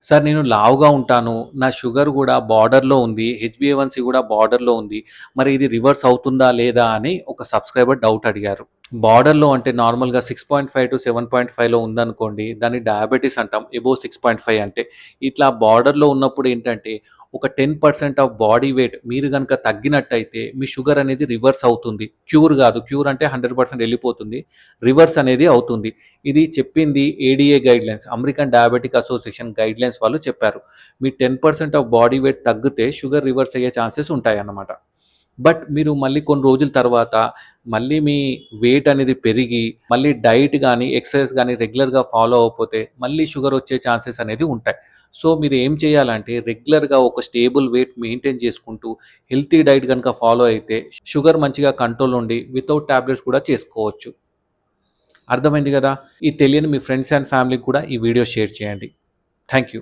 Sir నేను లావుగా ఉంటాను. నా షుగర్ గూడా బార్డర్‌లో ఉంది. హెచ్‌బీఏవన్సీ గూడా బార్డర్‌లో ఉంది. మరి ఇది రివర్స్ అవుతుందా లేదా అని ఒక సబ్‌స్క్రైబర్ డౌట్ అడిగారు. బార్డర్‌లో అంటే నార్మల్‌గా 6.5-7.5లో ఉందనుకోండి. దాన్ని డయాబెటిస్ అంటాం. అబోవ్ 6.5 అంటే. ఇట్లా బార్డర్‌లో ఉన్నప్పుడు ఏంటంటే ఒక 10% ఆఫ్ బాడీ వెయిట్ మీరు గనక తగ్గినట్టయితే మీ షుగర్ అనేది రివర్స్ అవుతుంది. క్యూర్ గాదు. క్యూర్ అంటే 100% ఎళ్ళిపోతుంది. రివర్స్ అనేది అవుతుంది. ఇది చెప్పింది ADA guidelines American diabetic association guidelines వాళ్ళు చెప్పారు. మీ 10% ఆఫ్ బాడీ వెయిట్ తగ్గితే షుగర్ రివర్స్ అయ్యే ఛాన్సెస్ ఉంటాయన్నమాట. బట్ మీరు మళ్ళీ కొన్ని రోజుల తర్వాత మళ్ళీ మీ వెయిట్ అనేది పెరిగి, మళ్ళీ డైట్ గాని, ఎక్సర్సైజ్ గాని రెగ్యులర్‌గా ఫాలో అవ్వకపోతే మళ్ళీ షుగర్ వచ్చే ఛాన్సెస్ అనేది ఉంటాయి. సో, మీరు ఏం చేయాలంటే రెగ్యులర్‌గా ఒక స్టేబుల్ వెయిట్ మెయింటైన్ చేసుకుంటూ, హెల్తీ డైట్ గనుక ఫాలో అయితే షుగర్ మంచిగా కంట్రోల్ ఉండి వితౌట్ టాబ్లెట్స్ కూడా చేసుకోవచ్చు. అర్థమైంది గదా! ఇది తెలియని మీ ఫ్రెండ్స్ అండ్ ఫ్యామిలీకి కూడా ఈ వీడియో షేర్ చేయండి. Thank you.